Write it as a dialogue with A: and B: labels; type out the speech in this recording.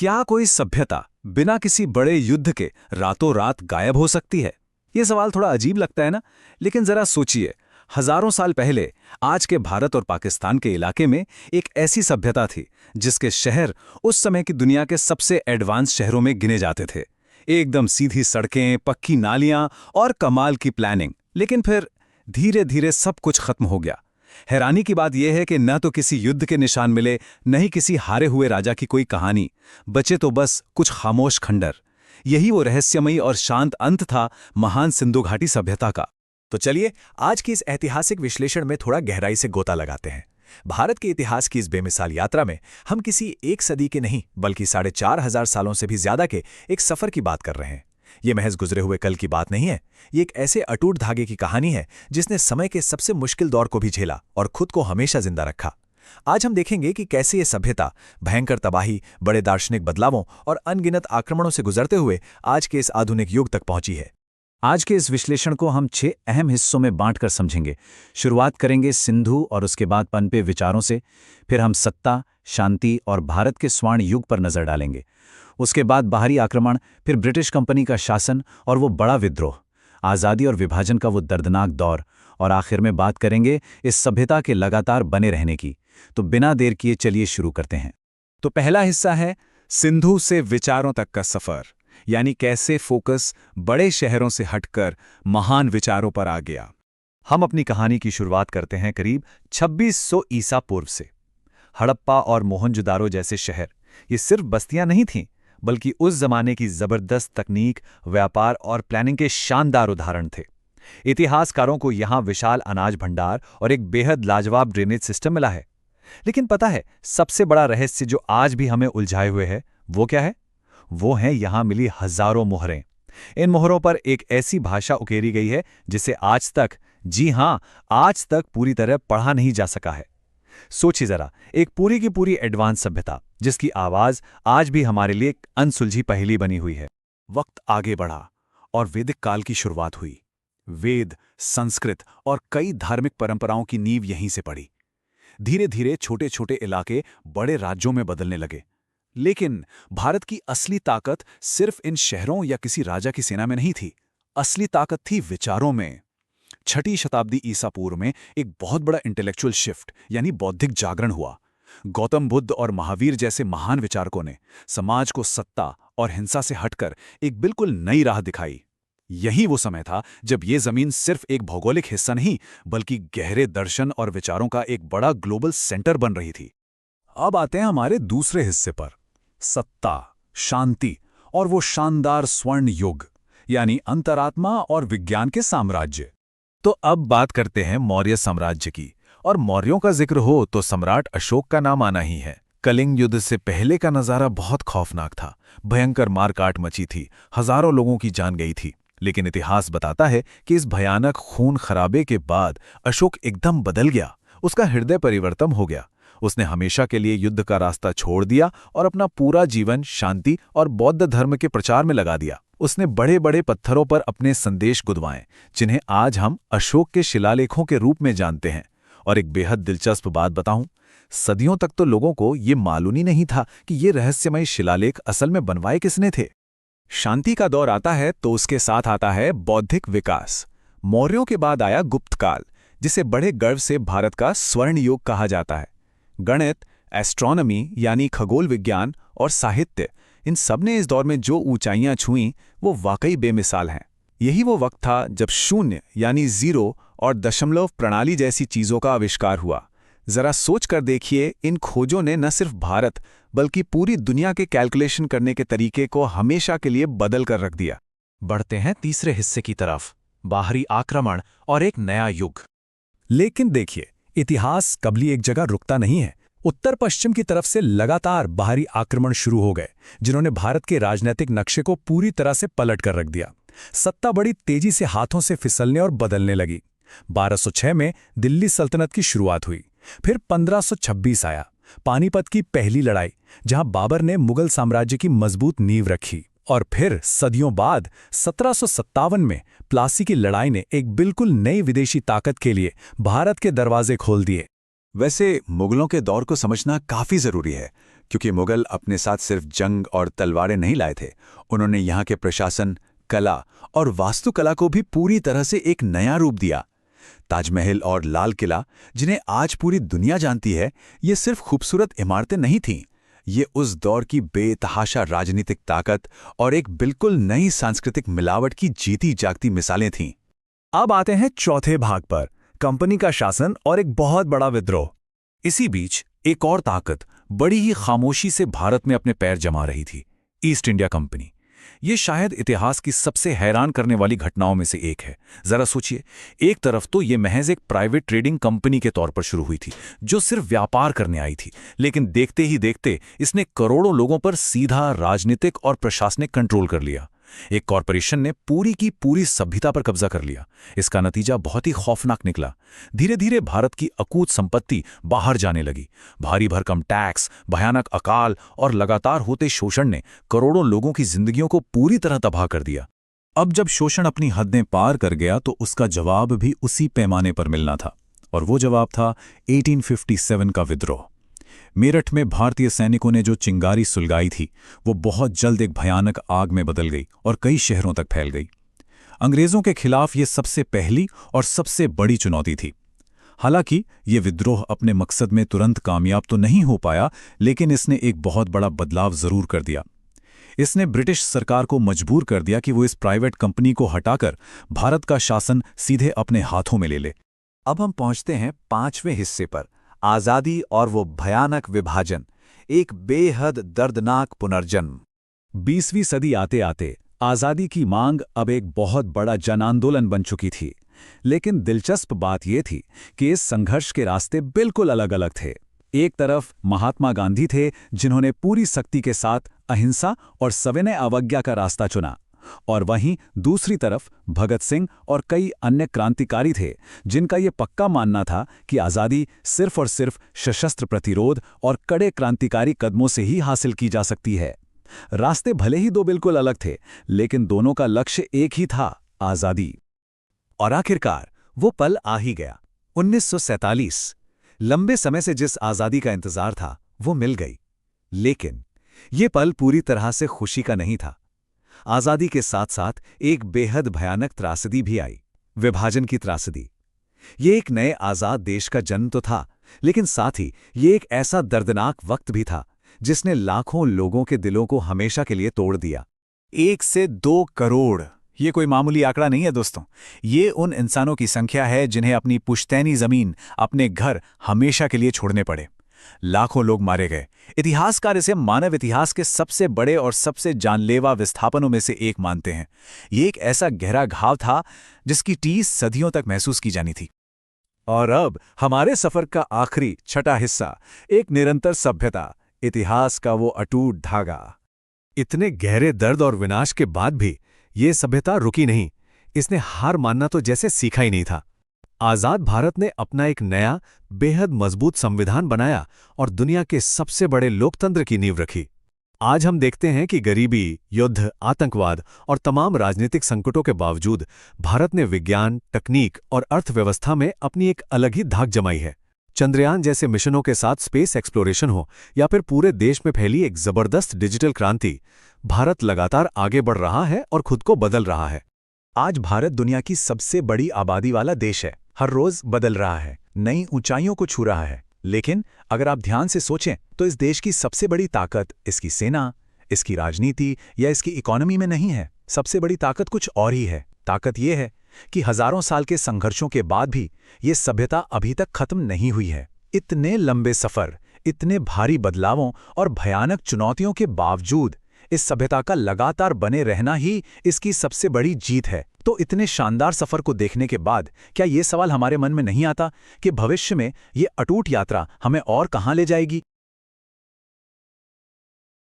A: क्या कोई सभ्यता बिना किसी बड़े युद्ध के रातों रात गायब हो सकती है? ये सवाल थोड़ा अजीब लगता है ना, लेकिन जरा सोचिए। हजारों साल पहले आज के भारत और पाकिस्तान के इलाके में एक ऐसी सभ्यता थी जिसके शहर उस समय की दुनिया के सबसे एडवांस शहरों में गिने जाते थे। एकदम सीधी सड़कें, पक्की नालियां और कमाल की प्लानिंग। लेकिन फिर धीरे धीरे सब कुछ खत्म हो गया। हैरानी की बात यह है कि न तो किसी युद्ध के निशान मिले, न ही किसी हारे हुए राजा की कोई कहानी। बचे तो बस कुछ खामोश खंडर। यही वो रहस्यमयी और शांत अंत था महान सिंधु घाटी सभ्यता का।
B: तो चलिए आज की इस ऐतिहासिक विश्लेषण में थोड़ा गहराई से गोता लगाते हैं। भारत के इतिहास की इस बेमिसाल यात्रा में हम किसी एक सदी के नहीं बल्कि 4,500 सालों से भी ज्यादा के एक सफर की बात कर रहे हैं। ये महज गुजरे हुए कल की बात नहीं है, ये एक ऐसे अटूट धागे की कहानी है जिसने समय के सबसे मुश्किल दौर को भी झेला और खुद को हमेशा जिंदा रखा। आज हम देखेंगे कि कैसे ये सभ्यता भयंकर तबाही, बड़े दार्शनिक बदलावों और अनगिनत आक्रमणों से गुजरते हुए आज के इस आधुनिक युग तक पहुंची है।
A: आज के इस विश्लेषण को हम 6 अहम हिस्सों में बांटकर समझेंगे। शुरुआत करेंगे सिंधु और उसके बाद पनपे विचारों से। फिर हम सत्ता, शांति और भारत के स्वर्ण युग पर नजर डालेंगे। उसके बाद बाहरी आक्रमण, फिर ब्रिटिश कंपनी का शासन और वो बड़ा विद्रोह, आज़ादी और विभाजन का वो दर्दनाक दौर, और आखिर में बात करेंगे इस सभ्यता के लगातार बने रहने की। तो बिना देर किए चलिए शुरू करते हैं।
C: तो पहला हिस्सा है सिंधु से विचारों तक का सफर, यानी कैसे फोकस बड़े शहरों से हटकर महान विचारों पर आ गया।
B: हम अपनी कहानी की शुरुआत करते हैं करीब 2600 ईसा पूर्व से। हड़प्पा और मोहनजोदारो जैसे शहर ये सिर्फ बस्तियां नहीं थीं, बल्कि उस जमाने की जबरदस्त तकनीक, व्यापार और प्लानिंग के शानदार उदाहरण थे। इतिहासकारों को यहां विशाल अनाज भंडार और एक बेहद लाजवाब ड्रेनेज सिस्टम मिला है। लेकिन पता है, सबसे बड़ा रहस्य जो आज भी हमें उलझाए हुए है, वो क्या है? वो हैं यहां मिली हजारों मोहरें। इन मोहरों पर एक ऐसी भाषा उकेरी गई है जिसे आज तक, जी हां, आज तक पूरी तरह पढ़ा नहीं जा सका है। सोचिए जरा, एक पूरी की पूरी एडवांस सभ्यता जिसकी आवाज आज भी हमारे लिए एक अनसुलझी पहेली बनी हुई है।
C: वक्त आगे बढ़ा और वैदिक काल की शुरुआत हुई। वेद, संस्कृत और कई धार्मिक परंपराओं की नींव यहीं से पड़ी। धीरे धीरे छोटे छोटे इलाके बड़े राज्यों में बदलने लगे। लेकिन भारत की असली ताकत सिर्फ इन शहरों या किसी राजा की सेना में नहीं थी। असली ताकत थी विचारों में। 6ठी शताब्दी ईसा पूर्व में एक बहुत बड़ा इंटेलेक्चुअल शिफ्ट यानी बौद्धिक जागरण हुआ। गौतम बुद्ध और महावीर जैसे महान विचारकों ने समाज को सत्ता और हिंसा से हटकर एक बिल्कुल नई राह दिखाई। यही वो समय था जब ये जमीन सिर्फ एक भौगोलिक हिस्सा नहीं बल्कि गहरे दर्शन और विचारों का एक बड़ा ग्लोबल सेंटर बन रही थी। अब आते हैं हमारे दूसरे हिस्से पर, सत्ता, शांति और वो शानदार स्वर्ण युग, यानी अंतरात्मा और विज्ञान के साम्राज्य।
B: तो अब बात करते हैं मौर्य साम्राज्य की। और मौर्यों का जिक्र हो तो सम्राट अशोक का नाम आना ही है। कलिंग युद्ध से पहले का नजारा बहुत खौफनाक था। भयंकर मारकाट मची थी, हजारों लोगों की जान गई थी। लेकिन इतिहास बताता है कि इस भयानक खून खराबे के बाद अशोक एकदम बदल गया। उसका हृदय परिवर्तन हो गया। उसने हमेशा के लिए युद्ध का रास्ता छोड़ दिया और अपना पूरा जीवन शांति और बौद्ध धर्म के प्रचार में लगा दिया। उसने बड़े बड़े पत्थरों पर अपने संदेश गुदवाए, जिन्हें आज हम अशोक के शिलालेखों के रूप में जानते हैं। और एक बेहद दिलचस्प बात बताऊं, सदियों तक तो लोगों को ये मालूम ही नहीं था कि ये रहस्यमय शिलालेख असल में बनवाए किसने थे।
C: शांति का दौर आता है तो उसके साथ आता है बौद्धिक विकास। मौर्यों के बाद आया गुप्त काल, जिसे बड़े गर्व से भारत का स्वर्ण युग कहा जाता है। गणित, एस्ट्रोनॉमी यानी खगोल विज्ञान और साहित्य, इन सब ने इस दौर में जो ऊंचाइयां छुईं वो वाकई बेमिसाल हैं। यही वो वक्त था जब शून्य यानी जीरो और दशमलव प्रणाली जैसी चीजों का आविष्कार हुआ। जरा सोच कर देखिए, इन खोजों ने न सिर्फ भारत बल्कि पूरी दुनिया के कैलकुलेशन करने के तरीके को हमेशा के लिए बदल कर रख दिया।
A: बढ़ते हैं तीसरे हिस्से की तरफ, बाहरी आक्रमण और एक नया युग।
C: लेकिन देखिए, इतिहास कभी एक जगह रुकता नहीं है। उत्तर पश्चिम की तरफ से लगातार बाहरी आक्रमण शुरू हो गए, जिन्होंने भारत के राजनीतिक नक्शे को पूरी तरह से पलट कर रख दिया। सत्ता बड़ी तेजी से हाथों से फिसलने और बदलने लगी। 1206 में दिल्ली सल्तनत की शुरुआत हुई। फिर 1526 आया, पानीपत की पहली लड़ाई, जहां बाबर ने मुगल साम्राज्य की मजबूत नींव रखी। और फिर सदियों बाद 1757 में प्लासी की लड़ाई ने एक बिल्कुल नई विदेशी ताकत के लिए भारत के दरवाजे खोल दिए।
B: वैसे मुगलों के दौर को समझना काफी जरूरी है,
C: क्योंकि मुगल अपने साथ सिर्फ जंग और तलवारें नहीं लाए थे, उन्होंने यहाँ के प्रशासन, कला और वास्तुकला को भी पूरी तरह से एक नया रूप दिया। ताजमहल और लाल किला, जिन्हें आज पूरी दुनिया जानती है, ये सिर्फ खूबसूरत इमारतें नहीं थीं, ये उस दौर की बेतहाशा राजनीतिक ताकत और एक बिल्कुल नई सांस्कृतिक मिलावट की जीती जागती मिसालें थीं।
A: अब आते हैं चौथे भाग पर, कंपनी का शासन और एक बहुत बड़ा विद्रोह। इसी बीच एक और ताकत बड़ी ही खामोशी से भारत में अपने पैर जमा रही थी, ईस्ट इंडिया कंपनी। ये शायद इतिहास की सबसे हैरान करने वाली घटनाओं में से एक है। जरा सोचिए, एक तरफ तो ये महज एक प्राइवेट ट्रेडिंग कंपनी के तौर पर शुरू हुई थी, जो सिर्फ व्यापार करने आई थी, लेकिन देखते ही देखते इसने करोड़ों लोगों पर सीधा राजनीतिक और प्रशासनिक कंट्रोल कर लिया। एक कॉरपोरेशन ने पूरी की पूरी सभ्यता पर कब्जा कर लिया। इसका नतीजा बहुत ही खौफनाक निकला। धीरे धीरे भारत की अकूत संपत्ति बाहर जाने लगी। भारी भरकम टैक्स, भयानक अकाल और लगातार होते शोषण ने करोड़ों लोगों की जिंदगियों को पूरी तरह तबाह कर दिया। अब जब शोषण अपनी हदें पार कर गया तो उसका जवाब भी उसी पैमाने पर मिलना था, और वो जवाब था 1857 का विद्रोह। मेरठ में भारतीय सैनिकों ने जो चिंगारी सुलगाई थी, वो बहुत जल्द एक भयानक आग में बदल गई और कई शहरों तक फैल गई। अंग्रेजों के खिलाफ ये सबसे पहली और सबसे बड़ी चुनौती थी। हालांकि ये विद्रोह अपने मकसद में तुरंत कामयाब तो नहीं हो पाया, लेकिन इसने एक बहुत बड़ा बदलाव जरूर कर दिया। इसने ब्रिटिश सरकार को मजबूर कर दिया कि वो इस प्राइवेट कंपनी को हटाकर भारत का शासन सीधे अपने हाथों में ले ले।
C: अब हम पहुंचते हैं 5वें हिस्से पर, आज़ादी और वो भयानक विभाजन, एक बेहद दर्दनाक पुनर्जन्म।
A: 20वीं सदी आते आते आज़ादी की मांग अब एक बहुत बड़ा जन आंदोलन बन चुकी थी। लेकिन दिलचस्प बात यह थी कि इस संघर्ष के रास्ते बिल्कुल अलग अलग थे। एक तरफ महात्मा गांधी थे, जिन्होंने पूरी सख्ती के साथ अहिंसा और सविनय अवज्ञा का रास्ता चुना, और वहीं दूसरी तरफ भगत सिंह और कई अन्य क्रांतिकारी थे, जिनका ये पक्का मानना था कि आज़ादी सिर्फ और सिर्फ सशस्त्र प्रतिरोध और कड़े क्रांतिकारी कदमों से ही हासिल की जा सकती है। रास्ते भले ही दो बिल्कुल अलग थे, लेकिन दोनों का लक्ष्य एक ही था, आज़ादी। और आखिरकार वो पल आ ही गया, 1947। लंबे समय से जिस आज़ादी का इंतजार था, वो मिल गई। लेकिन ये पल पूरी तरह से खुशी का नहीं था। आज़ादी के साथ साथ एक बेहद भयानक त्रासदी भी आई, विभाजन की त्रासदी। ये एक नए आज़ाद देश का जन्म तो था, लेकिन साथ ही ये एक ऐसा दर्दनाक वक्त भी था जिसने लाखों लोगों के दिलों को हमेशा के लिए तोड़ दिया। 1 से 2 करोड़, ये कोई मामूली आंकड़ा नहीं है दोस्तों। ये उन इंसानों की संख्या है जिन्हें अपनी पुश्तैनी जमीन, अपने घर हमेशा के लिए छोड़ने पड़े। लाखों लोग मारे गए। इतिहासकार इसे मानव इतिहास के सबसे बड़े और सबसे जानलेवा विस्थापनों में से एक मानते हैं। ये एक ऐसा गहरा घाव था जिसकी टीस सदियों तक महसूस की जानी थी। और अब हमारे सफर का आखिरी छठा हिस्सा, एक निरंतर सभ्यता, इतिहास का वो अटूट धागा।
B: इतने गहरे दर्द और विनाश के बाद भी ये सभ्यता रुकी नहीं। इसने हार मानना तो जैसे सीखा ही नहीं था। आज़ाद भारत ने अपना एक नया, बेहद मजबूत संविधान बनाया और दुनिया के सबसे बड़े लोकतंत्र की नींव रखी। आज हम देखते हैं कि गरीबी, युद्ध, आतंकवाद और तमाम राजनीतिक संकटों के बावजूद भारत ने विज्ञान, तकनीक और अर्थव्यवस्था में अपनी एक अलग ही धाक जमाई है। चंद्रयान जैसे मिशनों के साथ स्पेस एक्सप्लोरेशन हो या फिर पूरे देश में फैली एक जबरदस्त डिजिटल क्रांति, भारत लगातार आगे बढ़ रहा है और खुद को बदल रहा है।
C: आज भारत दुनिया की सबसे बड़ी आबादी वाला देश है, हर रोज बदल रहा है, नई ऊंचाइयों को छू रहा है। लेकिन अगर आप ध्यान से सोचें तो इस देश की सबसे बड़ी ताकत इसकी सेना, इसकी राजनीति या इसकी इकोनॉमी में नहीं है। सबसे बड़ी ताकत कुछ और ही है। ताकत यह है कि हजारों साल के संघर्षों के बाद भी ये सभ्यता अभी तक खत्म नहीं हुई है। इतने लंबे सफर, इतने भारी बदलावों और भयानक चुनौतियों के बावजूद इस सभ्यता का लगातार बने रहना ही इसकी सबसे बड़ी जीत है। तो इतने शानदार सफर को देखने के बाद क्या ये सवाल हमारे मन में नहीं आता कि भविष्य में ये अटूट यात्रा हमें और कहां ले जाएगी?